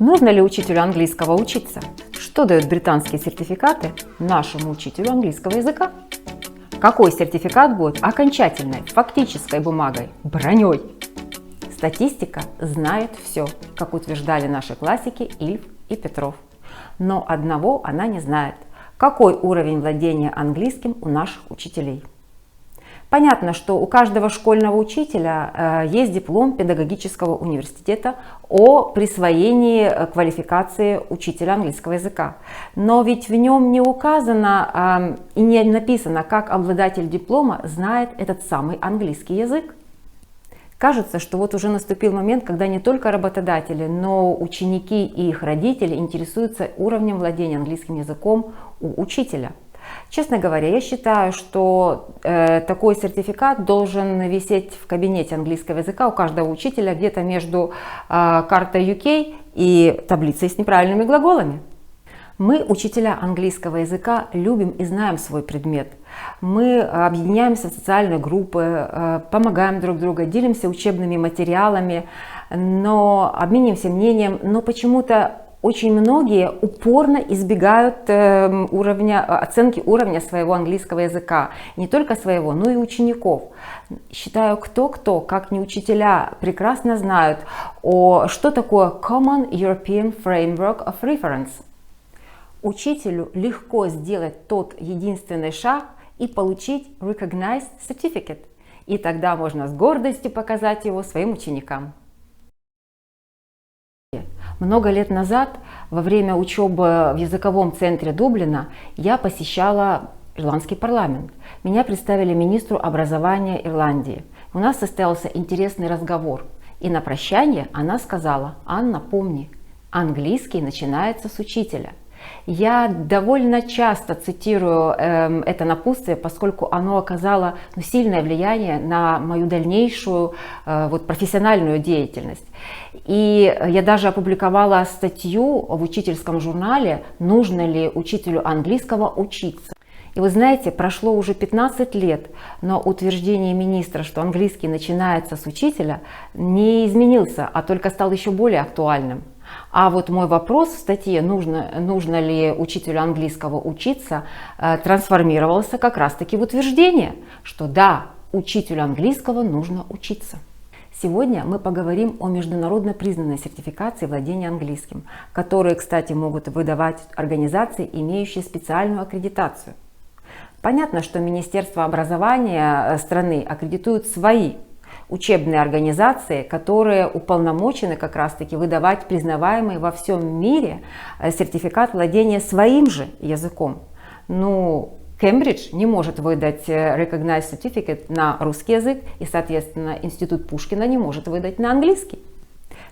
Нужно ли учителю английского учиться? Что дают британские сертификаты нашему учителю английского языка? Какой сертификат будет окончательной, фактической бумагой, броней? Статистика знает все, как утверждали наши классики Ильф и Петров. Но одного она не знает. Какой уровень владения английским у наших учителей? Понятно, что у каждого школьного учителя есть диплом педагогического университета о присвоении квалификации учителя английского языка. Но ведь в нем не указано и не написано, как обладатель диплома знает этот самый английский язык. Кажется, что вот уже наступил момент, когда не только работодатели, но ученики и их родители интересуются уровнем владения английским языком у учителя. Честно говоря, я считаю, что такой сертификат должен висеть в кабинете английского языка у каждого учителя где-то между картой UK и таблицей с неправильными глаголами. Мы, учителя английского языка, любим и знаем свой предмет. Мы объединяемся в социальные группы, помогаем друг другу, делимся учебными материалами, но обмениваемся мнением, но почему-то очень многие упорно избегают оценки уровня своего английского языка. Не только своего, но и учеников. Считаю, кто, как не учителя, прекрасно знают, что такое Common European Framework of Reference. Учителю легко сделать тот единственный шаг и получить Recognized Certificate. И тогда можно с гордостью показать его своим ученикам. Много лет назад, во время учебы в языковом центре Дублина, я посещала ирландский парламент. Меня представили министру образования Ирландии. У нас состоялся интересный разговор. И на прощание она сказала: «Анна, помни, английский начинается с учителя». Я довольно часто цитирую это напутствие, поскольку оно оказало сильное влияние на мою дальнейшую профессиональную деятельность. И я даже опубликовала статью в учительском журнале «Нужно ли учителю английского учиться?». И вы знаете, прошло уже 15 лет, но утверждение министра, что английский начинается с учителя, не изменился, а только стал еще более актуальным. А вот мой вопрос в статье «Нужно ли учителю английского учиться?» трансформировался как раз-таки в утверждение, что да, учителю английского нужно учиться. Сегодня мы поговорим о международно признанной сертификации владения английским, которые, кстати, могут выдавать организации, имеющие специальную аккредитацию. Понятно, что Министерство образования страны аккредитует свои учебные организации, которые уполномочены как раз-таки выдавать признаваемый во всем мире сертификат владения своим же языком. Ну, Кембридж не может выдать Recognized Certificate на русский язык, и, соответственно, Институт Пушкина не может выдать на английский.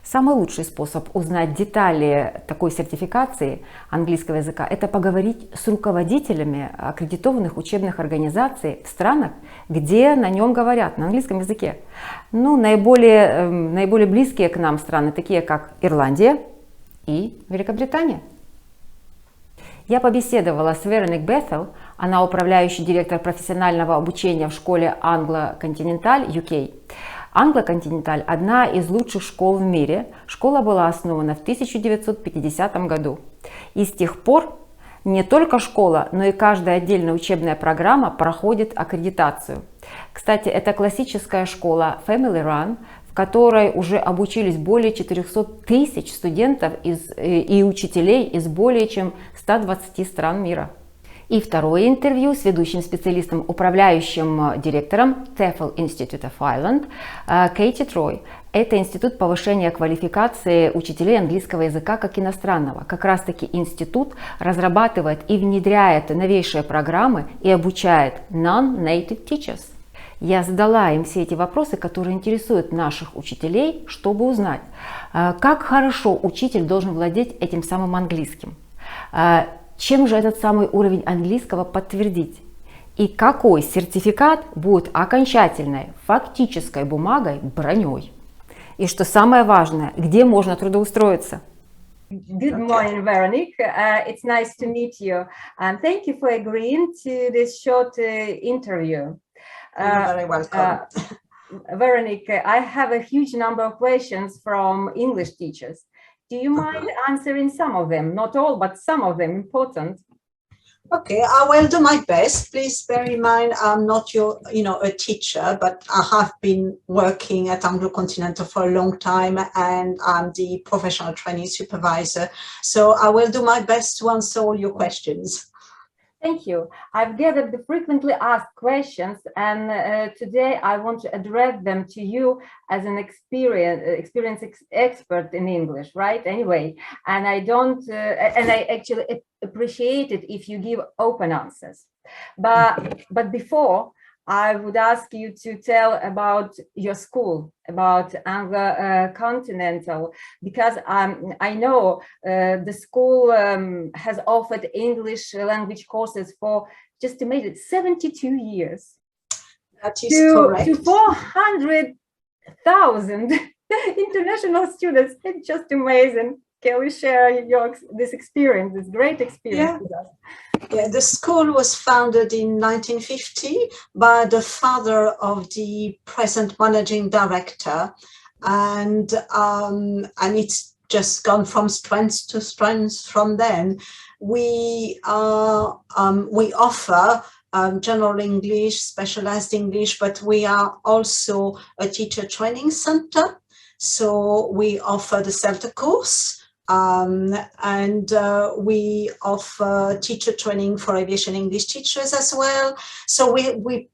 Самый лучший способ узнать детали такой сертификации английского языка – это поговорить с руководителями аккредитованных учебных организаций в странах, где на нем говорят, на английском языке. Ну, наиболее близкие к нам страны, такие как Ирландия и Великобритания. Я побеседовала с Вероник Бethel, она управляющий директор профессионального обучения в школе Anglo-Continental UK. Anglo-Continental – одна из лучших школ в мире. Школа была основана в 1950 году. И с тех пор не только школа, но и каждая отдельная учебная программа проходит аккредитацию. Кстати, это классическая школа Family Run, в которой уже обучились более 400 тысяч студентов и учителей из более чем 120 стран мира. И второе интервью с ведущим специалистом, управляющим директором TEFL Institute of Ireland Кейти Трой. Это институт повышения квалификации учителей английского языка как иностранного. Как раз таки институт разрабатывает и внедряет новейшие программы и обучает non-native teachers. Я задала им все эти вопросы, которые интересуют наших учителей, чтобы узнать, как хорошо учитель должен владеть этим самым английским. Чем же этот самый уровень английского подтвердить? И какой сертификат будет окончательной, фактической бумагой, броней? И что самое важное, где можно трудоустроиться? Good morning, Veronique. It's nice to meet you. And thank you for agreeing to this short interview. You're very welcome. Veronique, I have a huge number of questions from English teachers. Do you mind answering some of them? Not all, but some of them important. Okay, I will do my best. Please bear in mind, I'm not a teacher, but I have been working at Anglo Continental for a long time, and I'm the professional training supervisor. So I will do my best to answer all your questions. Thank you. I've gathered the frequently asked questions, and today I want to address them to you as an experienced expert in English, right? Anyway, and I actually appreciate it if you give open answers. But before, I would ask you to tell about your school, about Anglo Continental, because I know the school has offered English language courses for, just to make it, 72 years. That is correct. To 400,000 international students. It's just amazing. Can we share this experience, this great experience with us? Yeah, the school was founded in 1950 by the father of the present managing director, and it's just gone from strength to strength from then. We offer general English, specialized English, but we are also a teacher training center. So we offer the CELTA course. We offer teacher training for aviation English teachers as well. So we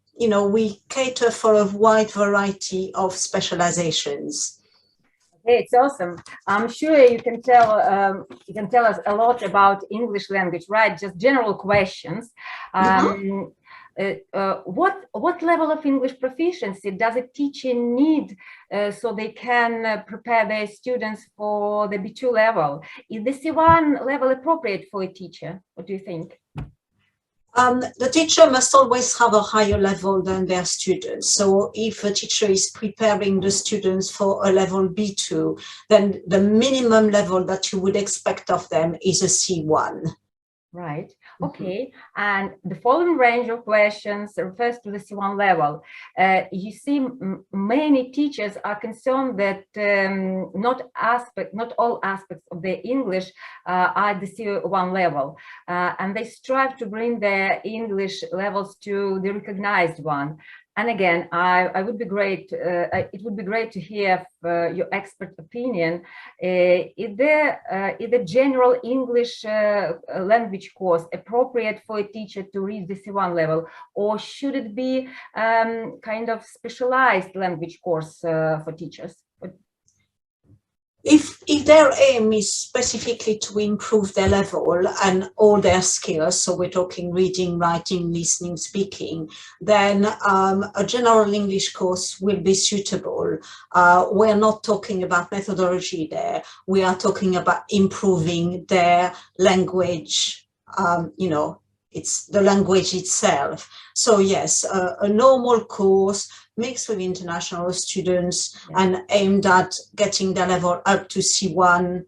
cater for a wide variety of specializations. Okay, it's awesome. I'm sure you can tell us a lot about English language, right? Just general questions. What level of English proficiency does a teacher need so they can prepare their students for the B2 level? Is the C1 level appropriate for a teacher? What do you think? The teacher must always have a higher level than their students. So if a teacher is preparing the students for a level B2, then the minimum level that you would expect of them is a C1. Right. Okay. And the following range of questions refers to the C1 level. You see, many teachers are concerned that not all aspects of their English are at the C1 level, and they strive to bring their English levels to the recognized one. And again, it would be great to hear your expert opinion. Is the general English language course appropriate for a teacher to reach the C1 level, or should it be kind of specialized language course for teachers? If their aim is specifically to improve their level and all their skills, so we're talking reading, writing, listening, speaking, then a general English course will be suitable. We're not talking about methodology there. We are talking about improving their language, it's the language itself. So yes, a normal course mixed with international students and aimed at getting their level up to C1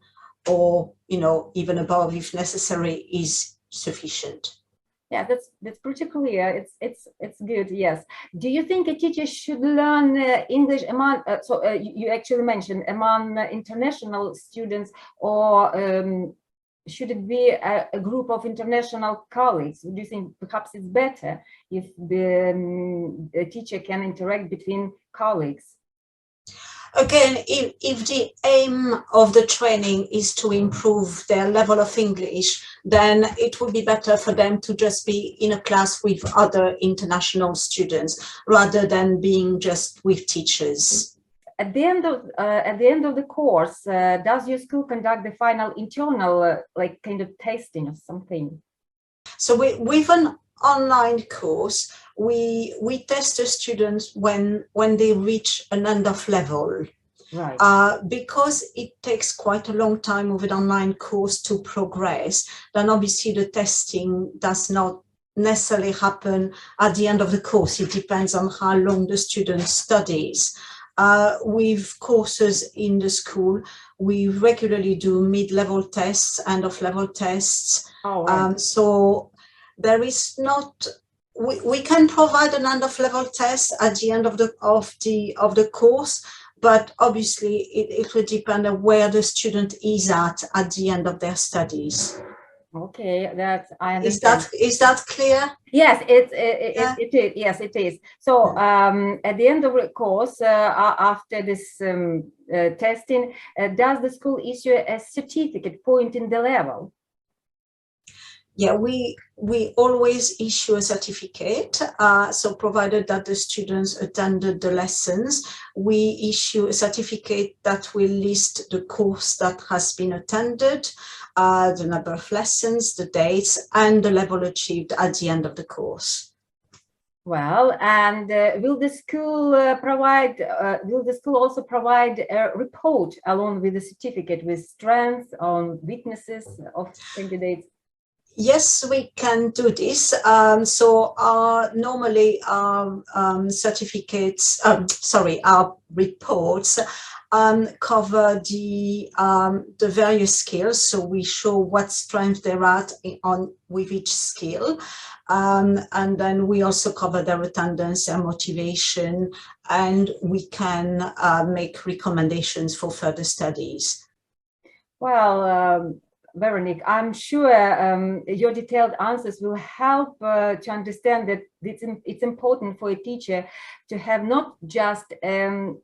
or, even above if necessary is sufficient. Yeah, that's pretty clear. It's good. Yes. Do you think a teacher should learn English among? You actually mentioned among international students, or should it be a group of international colleagues? Do you think perhaps it's better if the teacher can interact between colleagues? Again, if the aim of the training is to improve their level of English, then it would be better for them to just be in a class with other international students rather than being just with teachers. At the end of the course, does your school conduct the final internal kind of testing or something? So with an online course, we test the students when they reach an end of level. Right. Because it takes quite a long time with an online course to progress, then obviously the testing does not necessarily happen at the end of the course. It depends on how long the student studies. With courses in the school, we regularly do mid-level tests, end-of-level tests. Oh, right. So there is not. We can provide an end-of-level test at the end of the course, but obviously it will depend on where the student is at the end of their studies. Okay, that's I understand. Is that clear? Yes, Yeah. it is. Yes, it is. So at the end of the course, after this testing, does the school issue a certificate pointing the level? Yeah, we always issue a certificate. So provided that the students attended the lessons, we issue a certificate that will list the course that has been attended, the number of lessons, the dates, and the level achieved at the end of the course. Well, and will the school also provide a report along with the certificate with strengths on weaknesses of candidates? Yes, we can do this. So normally our certificates, our reports cover the various skills. So we show what strength they're at with each skill. And then we also cover their attendance, their motivation, and we can make recommendations for further studies. Well, Veronique, I'm sure your detailed answers will help to understand that it's important for a teacher to have not just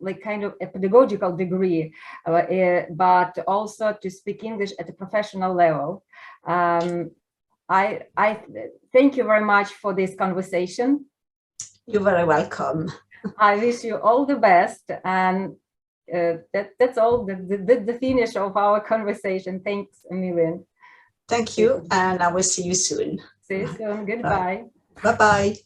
like kind of a pedagogical degree, but also to speak English at a professional level. I thank you very much for this conversation. You're very welcome. I wish you all the best, and that's all, the finish of our conversation. Thanks a million. Thank you, and I will see you soon. See you soon. Goodbye. Bye-bye.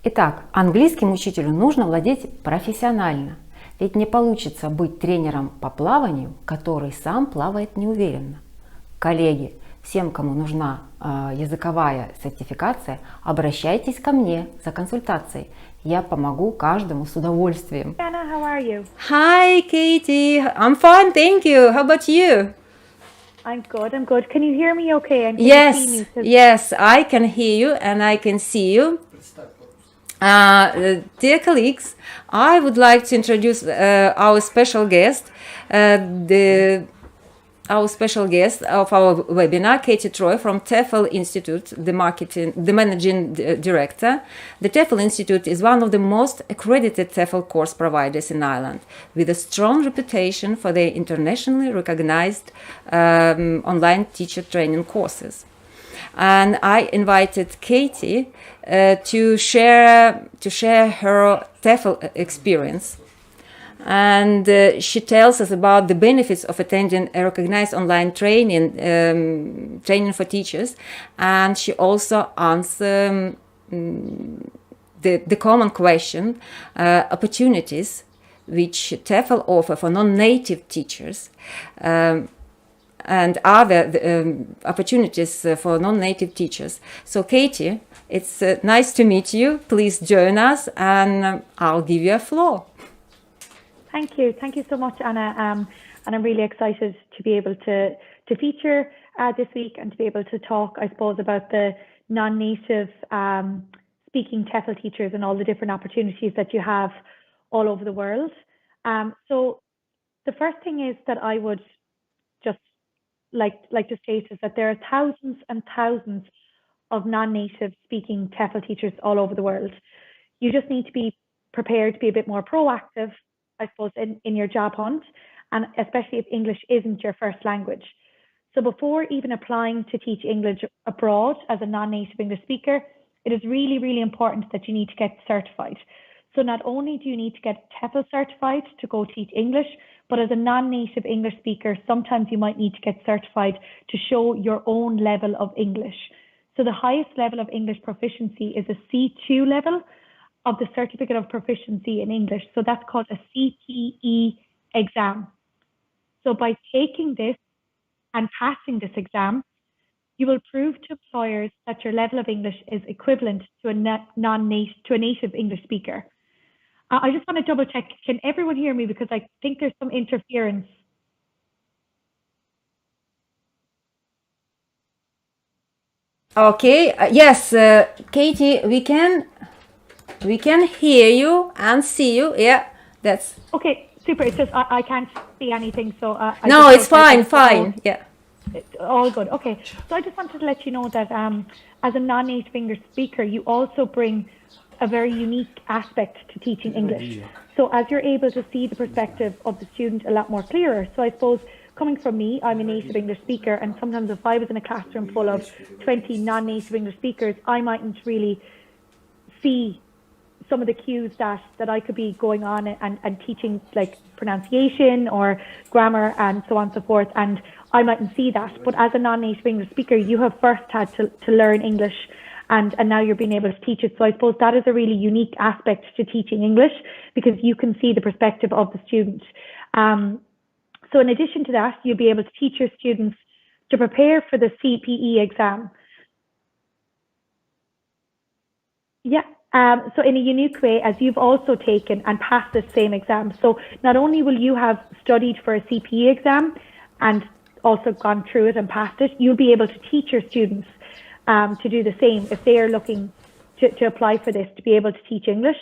Итак, английским учителю нужно владеть профессионально. Ведь не получится быть тренером по плаванию, который сам плавает неуверенно. Коллеги, всем, кому нужна языковая сертификация, обращайтесь ко мне за консультацией. Я помогу каждому с удовольствием. Anna, how are you? Hi, Katie. I'm fine, thank you. How about you? I'm good. Can you hear me okay? And can you Yes, see me? 'Cause yes, I can hear you and I can see you. Dear colleagues, I would like to introduce our special guest, our special guest of our webinar, Katie Troy from TEFL Institute, the managing director. The TEFL Institute is one of the most accredited TEFL course providers in Ireland, with a strong reputation for their internationally recognized online teacher training courses. And I invited Katie to share her TEFL experience. And she tells us about the benefits of attending a recognized online training for teachers, and she also answers the common question, opportunities which TEFL offer for non-native teachers, and other opportunities for non-native teachers. So Katie, it's nice to meet you. Please join us, and I'll give you a floor. Thank you. Thank you so much, Anna. And I'm really excited to be able to feature this week and to be able to talk, I suppose, about the non-native speaking TEFL teachers and all the different opportunities that you have all over the world. So the first thing is that I would just like to state is that there are thousands and thousands of non-native speaking TEFL teachers all over the world. You just need to be prepared to be a bit more proactive, I suppose, in your job hunt, and especially if English isn't your first language. So before even applying to teach English abroad as a non-native English speaker, it is really, really important that you need to get certified. So not only do you need to get TEFL certified to go teach English, but as a non-native English speaker, sometimes you might need to get certified to show your own level of English. So the highest level of English proficiency is a C2 level of the Certificate of Proficiency in English. So that's called a CPE exam. So by taking this and passing this exam, you will prove to employers that your level of English is equivalent to a native English speaker. I just want to double check. Can everyone hear me? Because I think there's some interference. Okay, yes, Katie, we can hear you and see you. Yeah, That's Okay, super. It's just I can't see anything, so no, it's fine, fine. Yeah. It's all good. Okay, so I just wanted to let you know that as a non-native English speaker, you also bring a very unique aspect to teaching English. So as you're able to see the perspective of the student a lot more clearer. So I suppose coming from me, I'm a native English speaker, and sometimes if I was in a classroom full of 20 non-native English speakers, I mightn't really see some of the cues that I could be going on and teaching, like pronunciation or grammar and so on and so forth, and I mightn't see that. But as a non-native English speaker, you have first had to learn English, and now you're being able to teach it. So I suppose that is a really unique aspect to teaching English, because you can see the perspective of the student. So in addition to that, you'll be able to teach your students to prepare for the CPE exam. Yeah. So in a unique way, as you've also taken and passed the same exam. So not only will you have studied for a CPE exam and also gone through it and passed it, you'll be able to teach your students to do the same if they are looking to apply for this, to be able to teach English.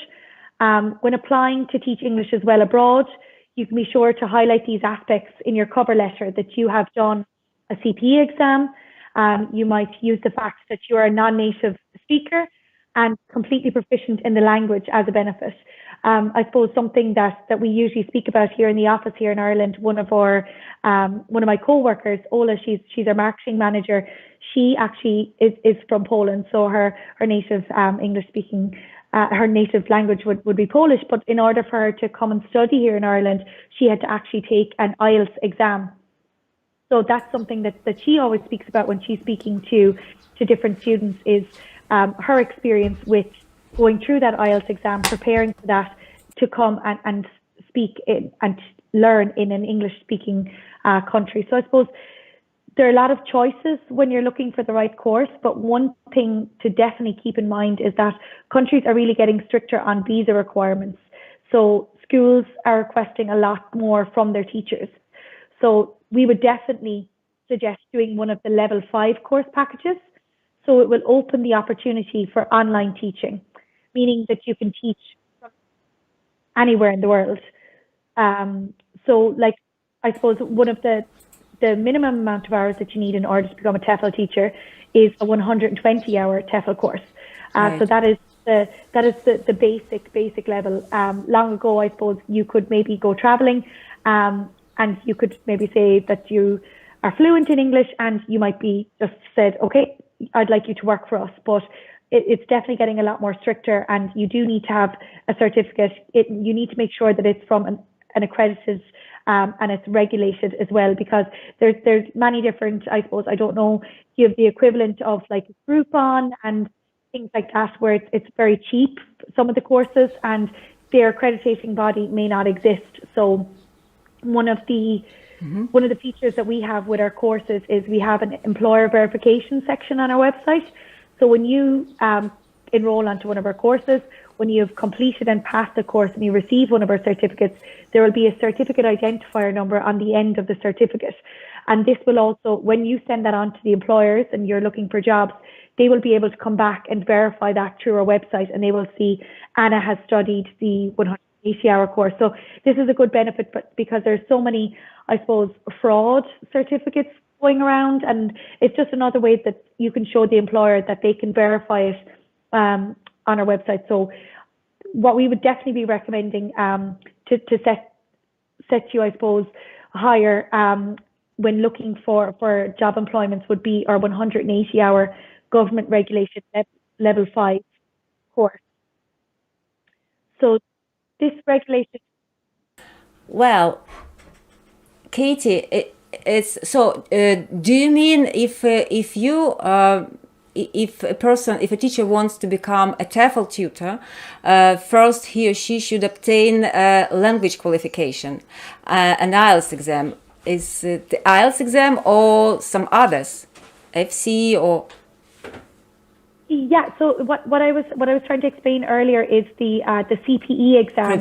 When applying to teach English as well abroad, you can be sure to highlight these aspects in your cover letter, that you have done a CPE exam. You might use the fact that you are a non-native speaker and completely proficient in the language as a benefit. I suppose something that we usually speak about here in the office here in Ireland, one of my co-workers, Ola, she's our marketing manager. She actually is from Poland, so her native English speaking, her native language would be Polish, but in order for her to come and study here in Ireland, she had to actually take an IELTS exam. So that's something that she always speaks about when she's speaking to different students, is her experience with going through that IELTS exam, preparing for that, to come and speak in and learn in an English-speaking country. So I suppose there are a lot of choices when you're looking for the right course, but one thing to definitely keep in mind is that countries are really getting stricter on visa requirements. So schools are requesting a lot more from their teachers. So we would definitely suggest doing one of the level 5 course packages. So it will open the opportunity for online teaching, meaning that you can teach from anywhere in the world. So like, I suppose one of the minimum amount of hours that you need in order to become a TEFL teacher is a 120-hour TEFL course. Right. So that is the basic level. Long ago, I suppose you could maybe go traveling, and you could maybe say that you are fluent in English, and you might be just said, okay, I'd like you to work for us. But it's definitely getting a lot more stricter, and you do need to have a certificate. You need to make sure that it's from an accredited and it's regulated as well, because there's many different, I suppose, I don't know, you have the equivalent of like Groupon and things like that, where it's very cheap, some of the courses, and their accrediting body may not exist. So one of the features that we have with our courses is we have an employer verification section on our website. So when you enroll onto one of our courses, when you've completed and passed the course and you receive one of our certificates, there will be a certificate identifier number on the end of the certificate. And this will also, when you send that on to the employers and you're looking for jobs, they will be able to come back and verify that through our website, and they will see Anna has studied the 180-hour course. So this is a good benefit, but because there's so many, I suppose, fraud certificates going around, and it's just another way that you can show the employer that they can verify it on our website. So what we would definitely be recommending to set you, I suppose, higher when looking for job employments would be our 180-hour government regulated level 5 course. So this regulation. Well, Katie, it's so. Do you mean if a teacher wants to become a TEFL tutor, first he or she should obtain a language qualification, an IELTS exam? Is it the IELTS exam or some others, FC or? Yeah. So what I was trying to explain earlier is the CPE exam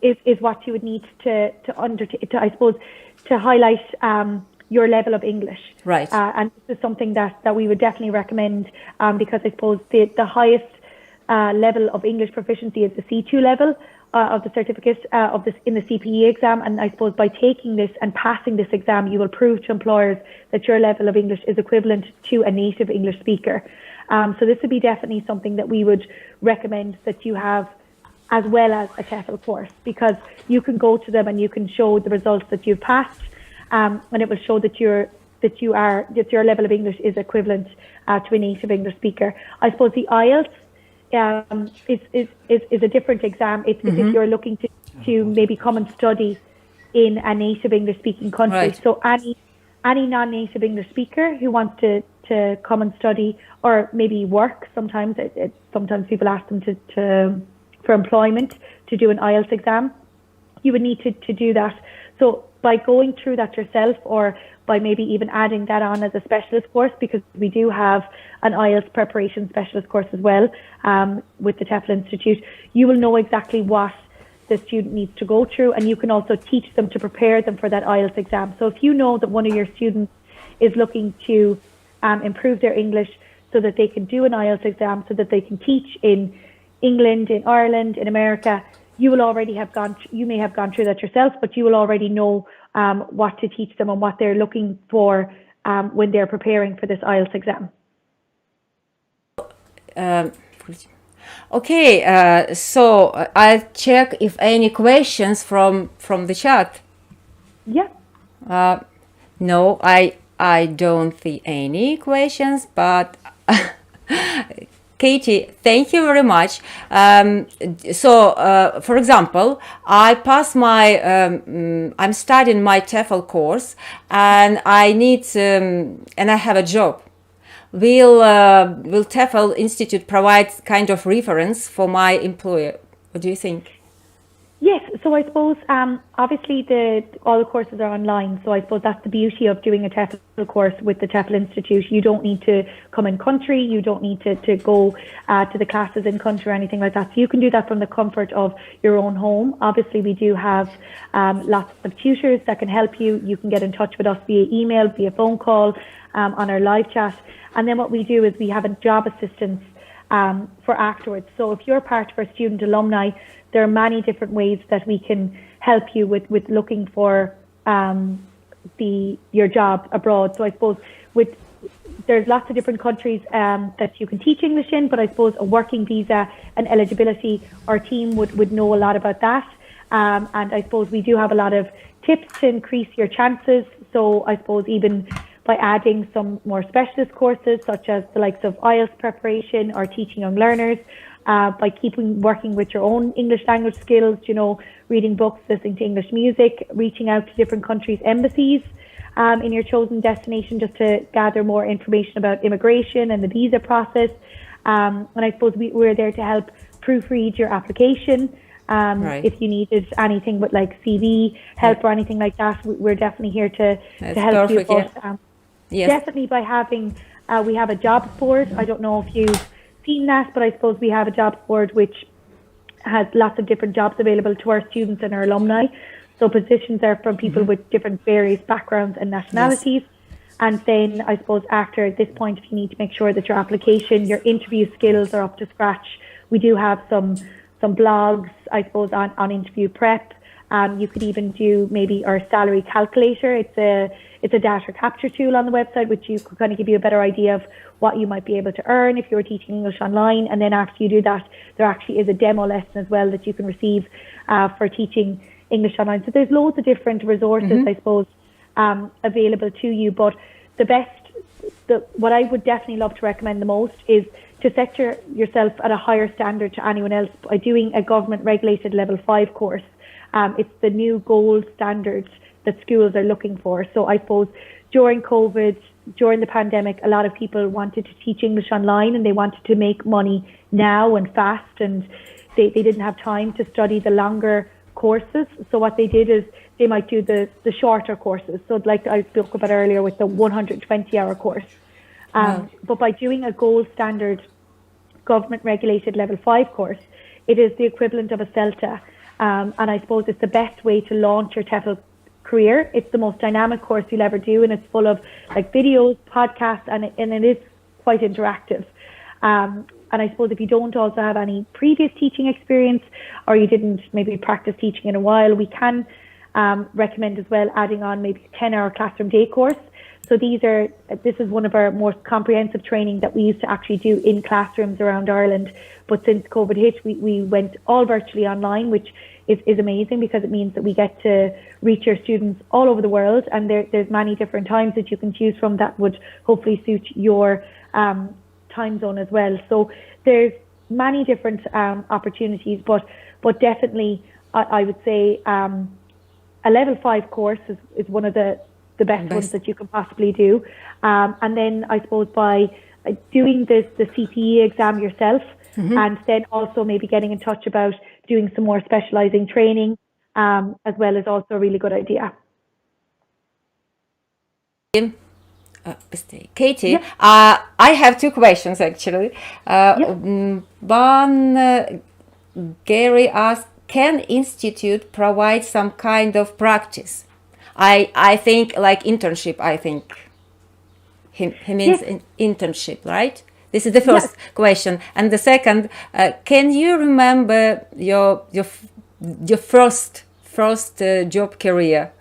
is what you would need to undertake, I suppose, to highlight your level of English. Right. And this is something that we would definitely recommend, because I suppose the highest level of English proficiency is the C2 level. of the certificate of this in the CPE exam. And I suppose by taking this and passing this exam, you will prove to employers that your level of English is equivalent to a native English speaker. So this would be definitely something that we would recommend that you have, as well as a TEFL course, because you can go to them and you can show the results that you've passed, and it will show that your level of English is equivalent to a native English speaker. I suppose the IELTS is a different exam. It's if you're looking to maybe come and study in a native English speaking country. Right. So any non-native English speaker who wants to come and study, or maybe work, sometimes sometimes people ask them for employment to do an IELTS exam, you would need to do that. So by going through that yourself, or by maybe even adding that on as a specialist course, because we do have an IELTS preparation specialist course as well with the TEFL Institute, you will know exactly what the student needs to go through, and you can also teach them to prepare them for that IELTS exam. So if you know that one of your students is looking to improve their English so that they can do an IELTS exam, so that they can teach in England, in Ireland, in America, you will already have you may have gone through that yourself, but you will already know what to teach them and what they're looking for when they're preparing for this IELTS exam. Okay, so I'll check if any questions from the chat. Yeah. No, I don't see any questions, but Katie, thank you very much. For example, I pass I'm studying my TEFL course, and I need, and I have a job. Will TEFL Institute provide kind of reference for my employer? What do you think? Yes, so I suppose obviously all the courses are online, so I suppose that's the beauty of doing a TEFL course with the TEFL Institute. You don't need to come in country, you don't need to go to the classes in country or anything like that. So you can do that from the comfort of your own home. Obviously, we do have lots of tutors that can help you. You can get in touch with us via email, via phone call, on our live chat. And then what we do is we have a job assistance for afterwards. So if you're part of our student alumni, there are many different ways that we can help you with looking for your job abroad. So I suppose there's lots of different countries that you can teach English in, but I suppose a working visa and eligibility, our team would know a lot about that. And I suppose we do have a lot of tips to increase your chances. So I suppose even by adding some more specialist courses, such as the likes of IELTS preparation or teaching young learners, by working with your own English language skills, reading books, listening to English music, reaching out to different countries' embassies in your chosen destination, just to gather more information about immigration and the visa process. And I suppose we're there to help proofread your application. Right. If you needed anything with like CV help or anything like that, we're definitely here to help perfect, you. yeah. But, Yes. definitely by having, we have a jobs board. I don't know if you've seen that, but I suppose we have a jobs board which has lots of different jobs available to our students and our alumni. So positions are from people with different various backgrounds and nationalities. Yes. And then I suppose after this point, if you need to make sure that your application, your interview skills are up to scratch, we do have some blogs, I suppose, on interview prep. You could even do maybe our salary calculator. It's a data capture tool on the website, which you could kind of give you a better idea of what you might be able to earn if you were teaching English online. And then after you do that, there actually is a demo lesson as well that you can receive for teaching English online. So there's loads of different resources, I suppose, available to you. But what I would definitely love to recommend the most is to set yourself at a higher standard to anyone else by doing a government regulated level 5 course. It's the new gold standard that schools are looking for. So I suppose during COVID, during the pandemic, a lot of people wanted to teach English online and they wanted to make money now and fast, and they didn't have time to study the longer courses. So what they did is they might do the shorter courses. So like I spoke about earlier with the 120-hour course. But by doing a gold standard government regulated level 5 course, it is the equivalent of a CELTA. And I suppose it's the best way to launch your TEFL career. It's the most dynamic course you'll ever do, and it's full of like videos, podcasts, and it is quite interactive. And And I suppose if you don't also have any previous teaching experience, or you didn't maybe practice teaching in a while, we can recommend as well adding on maybe a 10-hour classroom day course. So this is one of our most comprehensive training that we used to actually do in classrooms around Ireland. But since COVID hit, we went all virtually online, which is amazing, because it means that we get to reach your students all over the world. And there's many different times that you can choose from that would hopefully suit your time zone as well. So there's many different opportunities, but definitely I would say a level 5 course is one of the best ones that you can possibly do. And then I suppose by doing the CPE exam yourself, and then also maybe getting in touch about doing some more specializing training as well, is also a really good idea. Katie, I have 2 questions actually. One, Gary asked, can institute provide some kind of practice? I think like internship, I think he means internship, right? This is the first question. And the second, can you remember your first job career?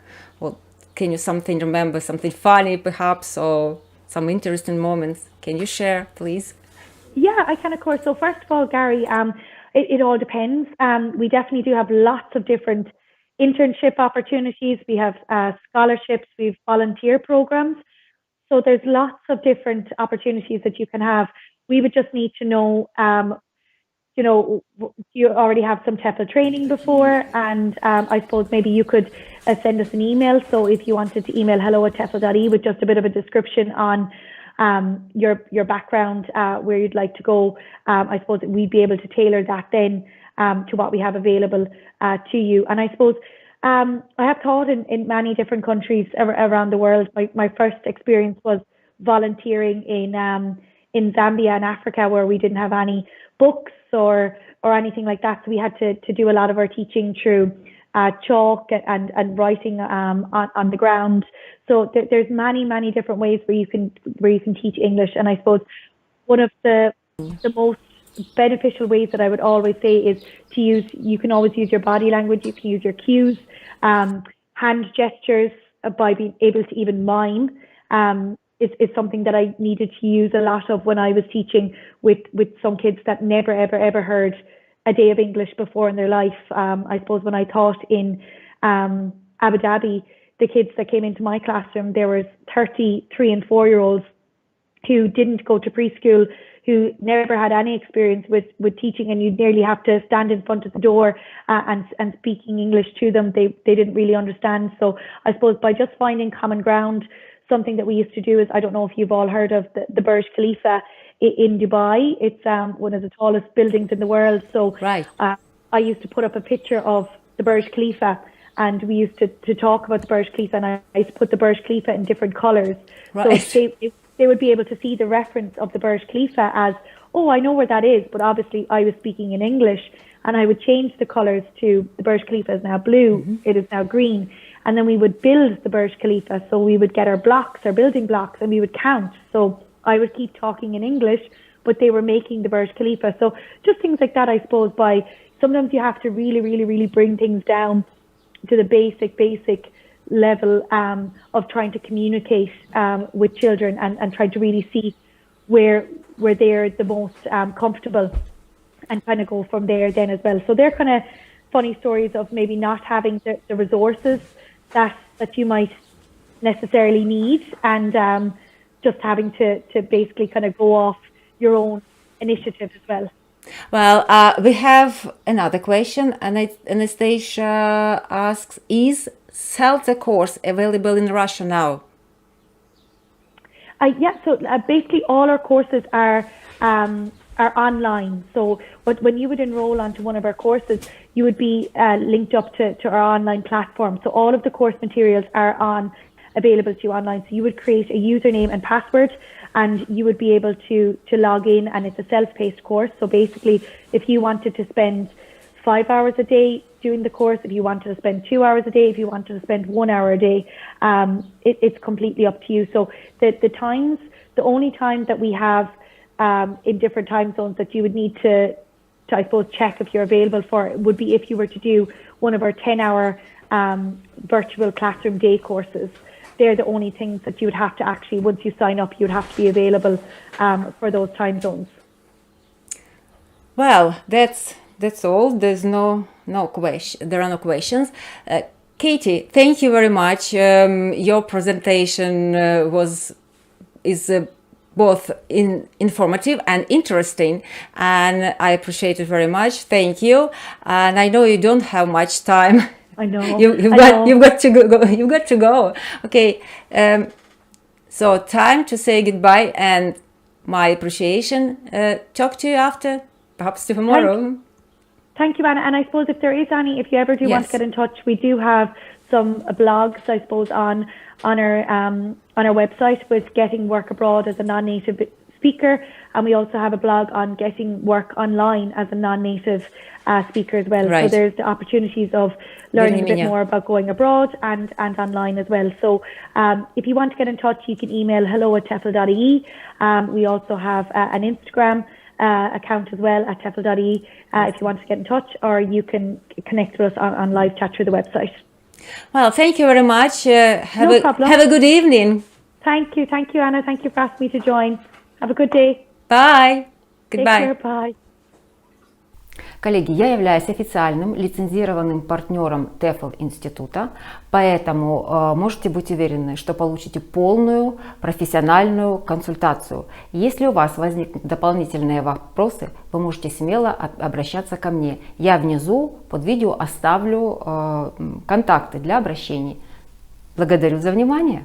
Well, can you remember something funny perhaps, or some interesting moments? Can you share, please? Yeah, I can, of course. So first of all, Gary, it all depends. We definitely do have lots of different internship opportunities. We have scholarships, we have volunteer programs. So there's lots of different opportunities that you can have. We would just need to know, you already have some TEFL training before, and I suppose maybe you could send us an email. So if you wanted to email hello@tefl.ie with just a bit of a description on your background, where you'd like to go, I suppose we'd be able to tailor that then to what we have available to you. And I suppose I have taught in many different countries around the world. My first experience was volunteering in Zambia in Africa, where we didn't have any books or anything like that. So we had to do a lot of our teaching through chalk and writing on the ground. So there's many different ways where you can teach English. And I suppose one of the most beneficial ways that I would always say is you can always use your body language, you can use your cues, hand gestures, by being able to even mime. Is something that I needed to use a lot of when I was teaching with some kids that never ever heard a day of English before in their life. I suppose when I taught in Abu Dhabi, the kids that came into my classroom, there was 33 and 4-year-olds who didn't go to preschool, who never had any experience with teaching, and you'd nearly have to stand in front of the door and speaking English to them. They didn't really understand. So I suppose by just finding common ground, something that we used to do is, I don't know if you've all heard of the Burj Khalifa in Dubai. It's one of the tallest buildings in the world. So right. I used to put up a picture of the Burj Khalifa, and we used to talk about the Burj Khalifa, and I used to put the Burj Khalifa in different colours. Right. So they would be able to see the reference of the Burj Khalifa as, oh, I know where that is, but obviously I was speaking in English, and I would change the colours to the Burj Khalifa is now blue, it is now green. And then we would build the Burj Khalifa. So we would get our building blocks, and we would count. So I would keep talking in English, but they were making the Burj Khalifa. So just things like that, I suppose, sometimes you have to really bring things down to the basic level of trying to communicate with children and trying to really see where they're the most comfortable, and kind of go from there then as well. So they're kind of funny stories of maybe not having the resources that you might necessarily need, and just having to basically kind of go off your own initiative as well. Well, we have another question, and Anastasia asks, is CELTA course available in Russia now? Yeah, so basically all our courses are online. So when you would enroll onto one of our courses, you would be linked up to our online platform. So all of the course materials are available to you online. So you would create a username and password, and you would be able to log in, and it's a self-paced course. So basically, if you wanted to spend 5 hours a day doing the course, if you wanted to spend 2 hours a day, if you wanted to spend 1 hour a day, it's completely up to you. So the only time that we have in different time zones that you would need to I suppose, check if you're available for would be if you were to do one of our 10-hour virtual classroom day courses. They're the only things that you would have to actually, once you sign up, you'd have to be available for those time zones. Well, that's all. There's no question. There are no questions. Katie, thank you very much. Your presentation is both informative and interesting, and I appreciate it very much. Thank you. And I know you don't have much time. I know. You've got to go. You've got to go. Okay. So time to say goodbye and my appreciation. Talk to you after, perhaps tomorrow. Thank you, Anna. And I suppose if you ever do want to get in touch, we do have some blogs, I suppose, on our website with getting work abroad as a non-native speaker, and we also have a blog on getting work online as a non-native speaker as well. Right. So there's the opportunities of learning a bit more about going abroad and online as well. So if you want to get in touch, you can email hello@tefl.ie. We also have an Instagram account as well at tefl.ie if you want to get in touch, or you can connect with us on live chat through the website. Well, thank you very much. No problem. Have a good evening. Thank you, Anna. Thank you for asking me to join. Have a good day. Bye. Goodbye. Take care. Bye. Коллеги, я являюсь официальным лицензированным партнером TEFL института, поэтому можете быть уверены, что получите полную профессиональную консультацию. Если у вас возникнут дополнительные вопросы, вы можете смело обращаться ко мне. Я внизу под видео оставлю контакты для обращений. Благодарю за внимание.